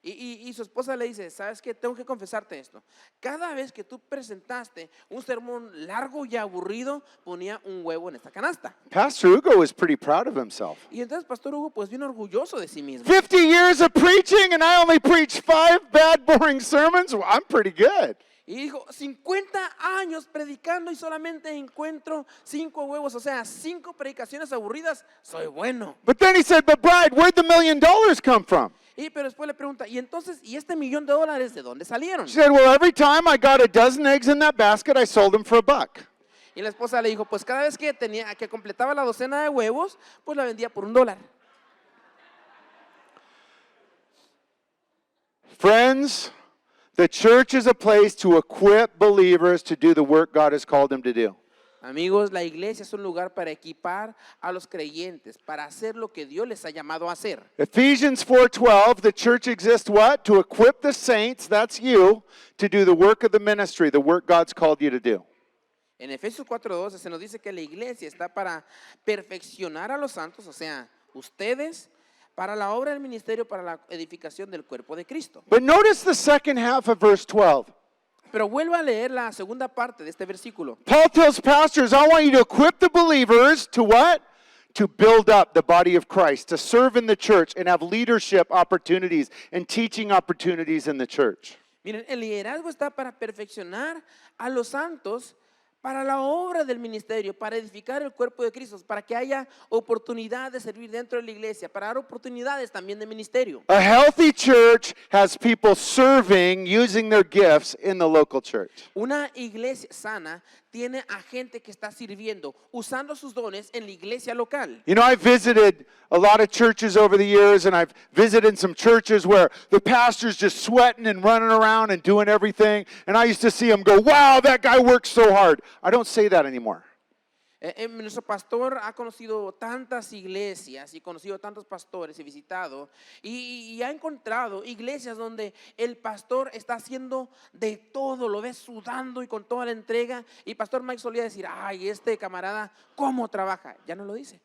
Y su esposa le dice, ¿sabes qué? Tengo que confesarte esto. Cada vez que tú presentaste un sermón largo y aburrido, ponía un huevo en esta canasta. Pastor Hugo was pretty proud of himself. Y entonces Pastor Hugo pues bien orgulloso de sí mismo. 50 years of preaching and I only preached 5 bad, boring sermons? Well, I'm pretty good. Y dijo, 50 años predicando y solamente encuentro 5 huevos, o sea, 5 predicaciones aburridas, soy bueno. But then he said, but bride, where'd the $1 million come from? Pero después le pregunta, ¿y entonces, y este $1 millón de dónde salieron? She said, well, every time I got a dozen eggs in that basket, I sold them for $1. Y la esposa le dijo, pues cada vez que completaba la docena de huevos, pues la vendía por $1. Friends, the church is a place to equip believers to do the work God has called them to do. Amigos, la iglesia es un lugar para equipar a los creyentes, para hacer lo que Dios les ha llamado a hacer. Ephesians 4:12, the church exists what? To equip the saints, that's you, to do the work of the ministry, the work God's called you to do. En Efesios 4:12 se nos dice que la iglesia está para perfeccionar a los santos, o sea, ustedes, para la obra del ministerio, para la edificación del cuerpo de Cristo. But notice the second half of verse 12. Pero vuelvo a leer la segunda parte de este versículo. Paul tells pastors, I want you to equip the believers to what? To build up the body of Christ, to serve in the church and have leadership opportunities and teaching opportunities in the church. Miren, el liderazgo está para perfeccionar a los santos para la obra del ministerio, para edificar el cuerpo de Cristo, para que haya oportunidad de servir dentro de la iglesia, para dar oportunidades también de ministerio. A healthy church has people serving using their gifts in the local church. Una iglesia sana tiene a gente que está sirviendo, usando sus dones en la iglesia local. You know, I've visited a lot of churches over the years, and I've visited some churches where the pastor's just sweating and running around and doing everything. And I used to see them go, wow, that guy works so hard. I don't say that anymore. Nuestro pastor ha conocido tantas iglesias y conocido tantos pastores y visitado y ha encontrado iglesias donde el pastor está haciendo de todo, lo ves sudando y con toda la entrega, y Pastor Mike solía decir, ay, este camarada, ¿cómo trabaja? Ya no lo dice.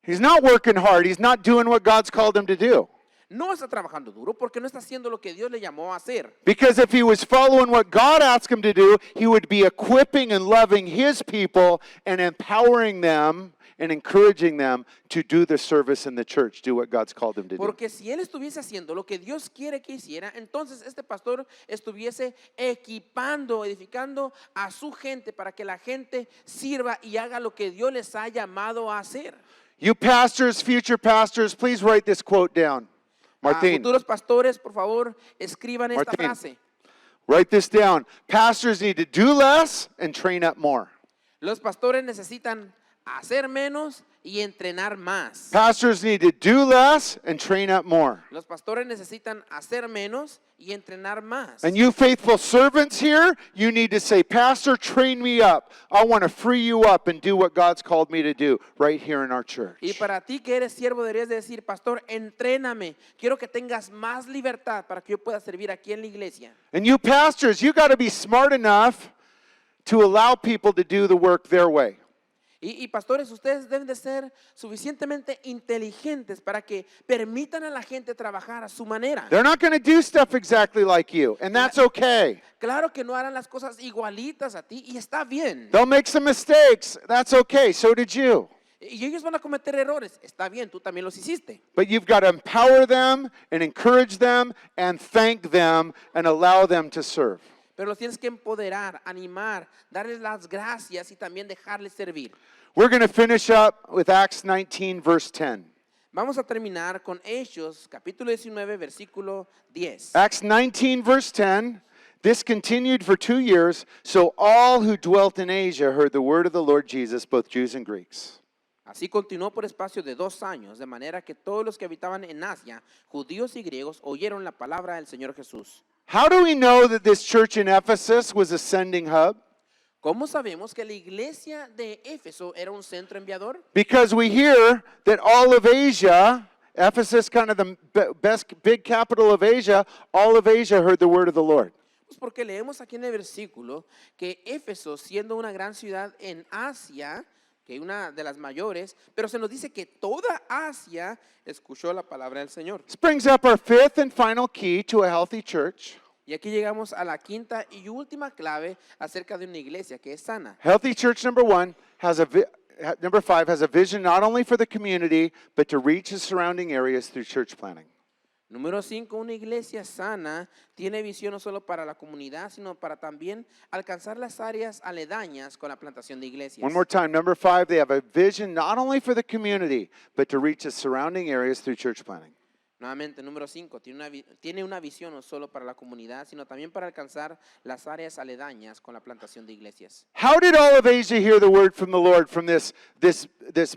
He's not working hard. He's not doing what God's called him to do. No está trabajando duro porque no está haciendo lo que Dios le llamó a hacer. Because if he was following what God asked him to do, he would be equipping and loving his people and empowering them and encouraging them to do the service in the church, do what God's called him to do. Porque si él estuviese haciendo lo que Dios quiere que hiciera, entonces este pastor estuviese equipando, edificando a su gente para que la gente sirva y haga lo que Dios les ha llamado a hacer. You pastors, future pastors, please write this quote down. Martín, Futuros pastores, por favor, escriban esta Martín. frase. write this down. Pastors need to do less and train up more. Los pastores necesitan hacer menos y entrenar más. Pastors need to do less and train up more. Los pastores necesitan hacer menos y entrenar más. And you faithful servants here, you need to say, Pastor, train me up. I want to free you up and do what God's called me to do right here in our church. Y para ti que eres siervo deberías de decir, pastor, entréname. Quiero que tengas más libertad para que yo pueda servir aquí en la iglesia. And you pastors, you got to be smart enough to allow people to do the work their way. Y pastores, ustedes deben de ser suficientemente inteligentes para que permitan a la gente trabajar a su manera. They're not going to do stuff exactly like you, and that's okay. Claro que no harán las cosas igualitas a ti y está bien. They'll make some mistakes. That's okay. So did you. Y ellos van a cometer errores. Está bien, tú también los hiciste. But you've got to empower them and encourage them and thank them and allow them to serve. Pero los tienes que empoderar, animar, darles las gracias y también dejarles servir. We're going to finish up with Acts 19, verse 10. Vamos a terminar con Hechos, capítulo 19, versículo 10. Acts 19, verse 10. This continued for 2 years, so all who dwelt in Asia heard the word of the Lord Jesus, both Jews and Greeks. Así continuó por espacio de 2 años, de manera que todos los que habitaban en Asia, judíos y griegos, oyeron la palabra del Señor Jesús. How do we know that this church in Ephesus was a sending hub? ¿Cómo sabemos que la iglesia de Éfeso era un centro enviador? Because we hear that all of Asia, Ephesus, kind of the best big capital of Asia, all of Asia heard the word of the Lord. Pues porque leemos aquí en el versículo que Éfeso, siendo una gran ciudad en Asia, que una de las mayores, pero se nos dice que toda Asia escuchó la palabra del Señor. This brings up our fifth and final key to a healthy church. Y aquí llegamos a la quinta y última clave acerca de una iglesia que es sana. Healthy church number 1 has number 5 has a vision not only for the community but to reach the surrounding areas through church planting. Número 5, una iglesia sana tiene visión no solo para la comunidad, sino para también alcanzar las áreas aledañas con la plantación de iglesias. One more time, number 5, they have a vision not only for the community but to reach the surrounding areas through church planting. Nuevamente, número 5, tiene una visión no solo para la comunidad, sino también para alcanzar las áreas aledañas con la plantación de iglesias. How did all of Asia hear the word from the Lord from this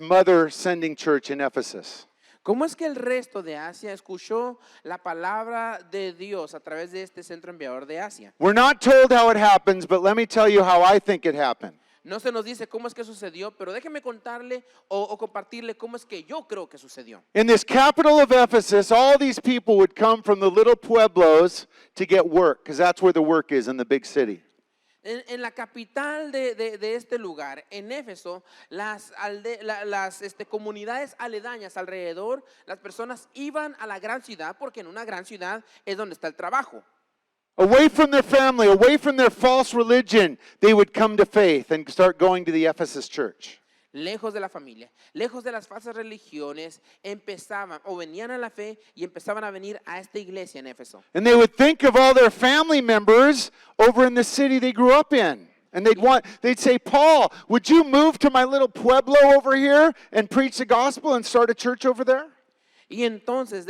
mother sending church in Ephesus? ¿Cómo es que el resto de Asia escuchó la palabra de Dios a través de este centro enviador de Asia? We're not told how it happens, but let me tell you how I think it happened. No se nos dice cómo es que sucedió, pero déjeme contarle o compartirle cómo es que yo creo que sucedió. In this capital of Ephesus, all these people would come from the little pueblos to get work, because that's where the work is in the big city. En la capital de este lugar, en Éfeso, las comunidades aledañas alrededor, las personas iban a la gran ciudad porque en una gran ciudad es donde está el trabajo. Away from their family, away from their false religion, they would come to faith and start going to the Ephesus church. Lejos de la familia, lejos de las falsas religiones, empezaban o venían a la fe y empezaban a venir a esta iglesia en Éfeso. And they would think of all their family members over in the city they grew up in. And they'd say, Paul, would you move to my little pueblo over here and preach the gospel and start a church over there? Y entonces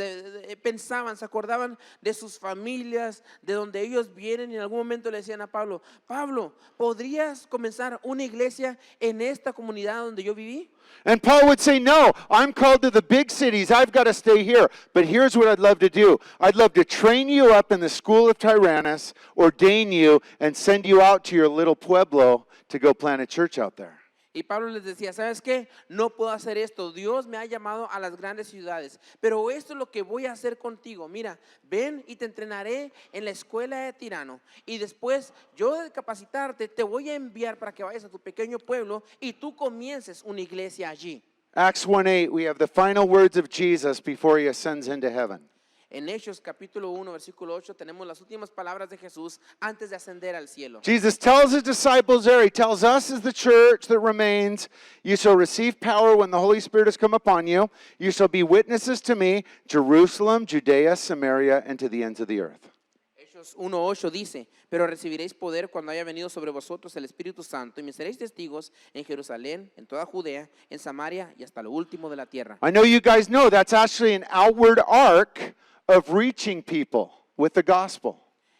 pensaban, se acordaban de sus familias, de donde ellos vienen, y en algún momento le decían a Pablo, Pablo, ¿podrías comenzar una iglesia en esta comunidad donde yo viví? And Paul would say, no, I'm called to the big cities. I've got to stay here. But here's what I'd love to do. I'd love to train you up in the school of Tyrannus, ordain you, and send you out to your little pueblo to go plant a church out there. Y Pablo les decía, ¿sabes qué? No puedo hacer esto. Dios me ha llamado a las grandes ciudades, pero esto es lo que voy a hacer contigo. Mira, ven y te entrenaré en la escuela de Tirano. Y después yo de capacitarte te voy a enviar para que vayas a tu pequeño pueblo y tú comiences una iglesia allí. Acts 1:8, we have the final words of Jesus before he ascends into heaven. En Hechos capítulo 1, versículo 8, tenemos las últimas palabras de Jesús antes de ascender al cielo. Jesus tells his disciples there, he tells us as the church that remains, you shall receive power when the Holy Spirit has come upon you. You shall be witnesses to me, Jerusalem, Judea, Samaria, and to the ends of the earth. Hechos 1:8 dice, pero recibiréis poder cuando haya venido sobre vosotros el Espíritu Santo y me seréis testigos en Jerusalén, en toda Judea, en Samaria y hasta lo último de la tierra. I know you guys know that's actually an outward arc of reaching people with the gospel.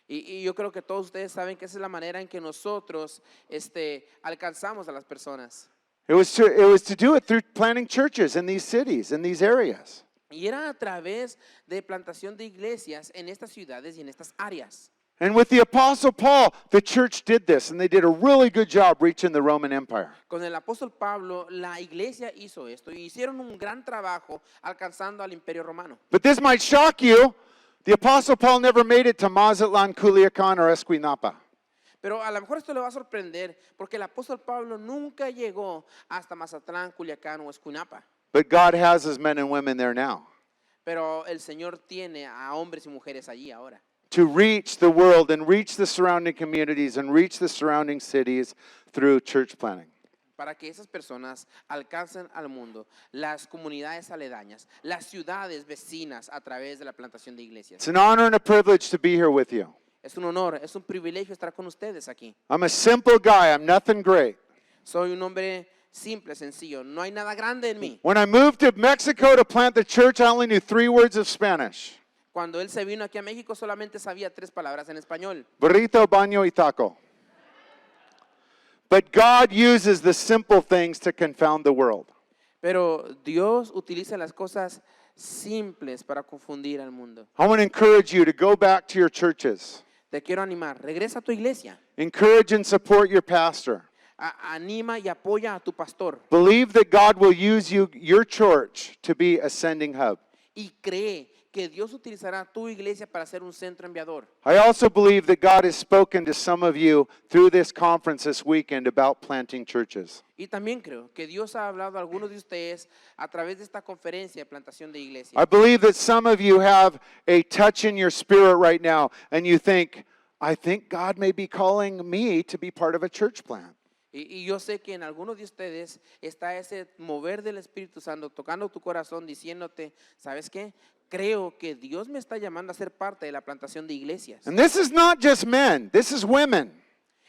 Y yo creo que todos ustedes saben que esa es la manera en que nosotros alcanzamos a las personas. It was to do it through planting churches in these cities, in these areas. Y era a través de plantación de iglesias en estas ciudades y en estas áreas. And with the Apostle Paul, the church did this, and they did a really good job reaching the Roman Empire. Con el apóstol Pablo, la iglesia hizo esto y hicieron un gran trabajo alcanzando al imperio romano. But this might shock you. The Apostle Paul never made it to Mazatlan, Culiacan, or Escuinapa. Pero a lo mejor esto le va a sorprender porque el apóstol Pablo nunca llegó hasta Mazatlán, Culiacán o Escuinapa. But God has his men and women there now Pero el Señor tiene a hombres y mujeres allí ahora. to reach the world and reach the surrounding communities and reach the surrounding cities through church planting. Para que esas personas alcancen al mundo, las comunidades aledañas, las ciudades vecinas a través de la plantación de iglesias. It's an honor and a privilege to be here with you. Es un honor, es un privilegio estar con ustedes aquí. I'm a simple guy. I'm nothing great. Soy un hombre simple, sencillo, no hay nada grande en mí. When I moved to Mexico to plant the church, I only knew 3 words of Spanish. Cuando él se vino aquí a México solamente sabía 3 palabras en español. Burrito, baño, y taco. But God uses the simple things to confound the world. Pero Dios utiliza las cosas simples para confundir al mundo. I want to encourage you to go back to your churches. Te quiero animar, regresa a tu iglesia. Encourage and support your pastor. Anima y apoya a tu pastor. Believe that God will use your church to be a sending hub. Y cree que Dios utilizará tu iglesia para ser un centro enviador. I also believe that God has spoken to some of you through this conference this weekend about planting churches. Y también creo que Dios ha hablado a algunos de ustedes a través de esta conferencia de plantación de iglesia. I believe that some of you have a touch in your spirit right now, and you think, I think God may be calling me to be part of a church plant. Y yo sé que en algunos de ustedes está ese mover del Espíritu Santo tocando tu corazón diciéndote, ¿sabes qué? Creo que Dios me está llamando a ser parte de la plantación de iglesias. And this is not just men, this is women.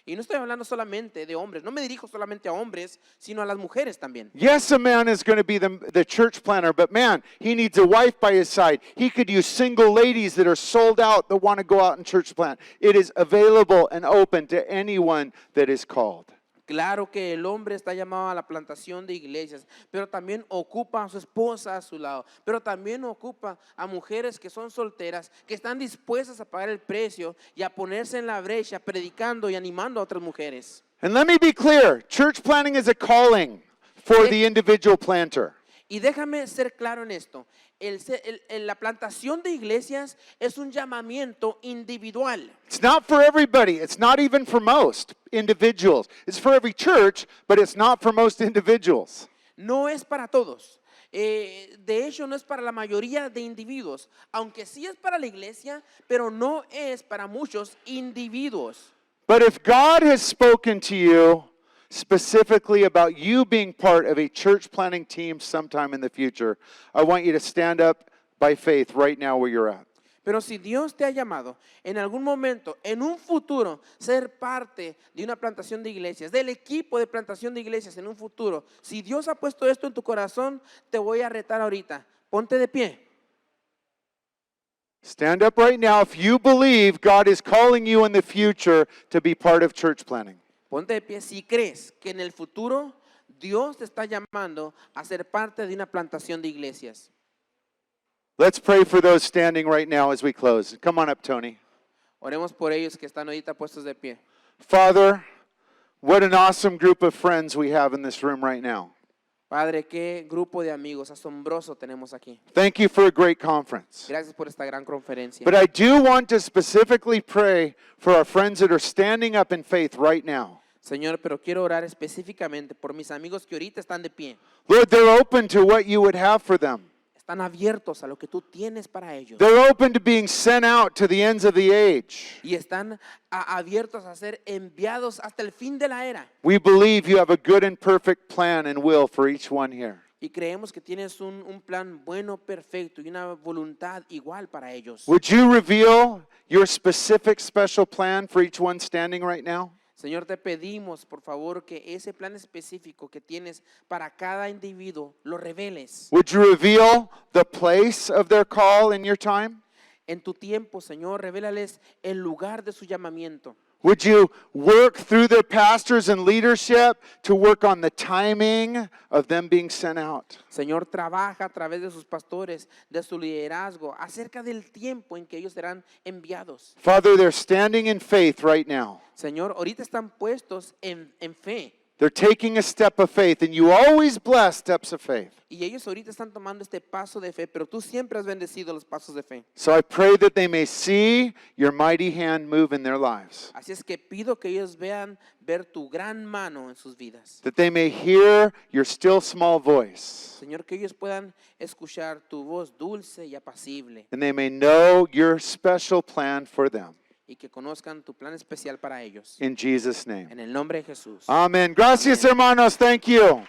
Y no estoy hablando solamente de hombres, no me dirijo solamente a hombres, sino a las mujeres también. Yes, a man is going to be the church planter, but man, he needs a wife by his side. He could use single ladies that are sold out that want to go out and church plant. It is available and open to anyone that is called. Claro que el hombre está llamado a la plantación de iglesias, pero también ocupa a su esposa a su lado, pero también ocupa a mujeres que son solteras, que están dispuestas a pagar el precio y a ponerse en la brecha, predicando y animando a otras mujeres. And let me be clear, church planting is a calling for the individual planter. Y déjame ser claro en esto, la plantación de iglesias es un llamamiento individual. It's not for everybody. It's not even for most individuals. It's for every church, but it's not for most individuals. No es para todos. De hecho, no es para la mayoría de individuos, aunque sí es para la iglesia, pero no es para muchos individuos. But if God has spoken to you specifically about you being part of a church planting team sometime in the future, I want you to stand up by faith right now where you're at. Pero si Dios te ha llamado en algún momento, en un futuro, ser parte de una plantación de iglesias, del equipo de plantación de iglesias en un futuro, si Dios ha puesto esto en tu corazón, te voy a retar ahorita. Ponte de pie. Stand up right now if you believe God is calling you in the future to be part of church planting. Ponte de pie si crees que en el futuro Dios te está llamando a ser parte de una plantación de iglesias. Let's pray for those standing right now as we close. Come on up, Tony. Oremos por ellos que están ahorita puestos de pie. Father, what an awesome group of friends we have in this room right now. Padre, qué grupo de amigos asombroso tenemos aquí. Thank you for a great conference. Gracias por esta gran conferencia. But I do want to specifically pray for our friends that are standing up in faith right now. Señor, pero quiero orar específicamente por mis amigos que ahorita están de pie. Lord, they're open to what you would have for them. Están abiertos a lo que tú tienes para ellos. They're open to being sent out to the ends of the age. Y están abiertos a ser enviados hasta el fin de la era. We believe you have a good and perfect plan and will for each one here. Y creemos que tienes un plan bueno, perfecto y una voluntad igual para ellos. Would you reveal your specific special plan for each one standing right now? Señor, te pedimos, por favor, que ese plan específico que tienes para cada individuo lo reveles. Would you reveal the place of their call in your time? En tu tiempo, Señor, revélales el lugar de su llamamiento. Would you work through their pastors and leadership to work on the timing of them being sent out? Señor, trabaja a través de sus pastores, de su liderazgo, acerca del tiempo en que ellos serán enviados. Father, they're standing in faith right now. Señor, ahorita están puestos en fe. They're taking a step of faith, and you always bless steps of faith. Y ellos ahorita están tomando este paso de fe, pero tú siempre has bendecido los pasos de fe. So I pray that they may see your mighty hand move in their lives, Así es que pido que ellos ver tu gran mano en sus vidas. that they may hear your still small voice, Señor, que ellos puedan escuchar tu voz dulce y apacible and they may know your special plan for them. y que conozcan tu plan especial para ellos. In Jesus' name. En el nombre de Jesús. Amen. Gracias, hermanos. Thank you.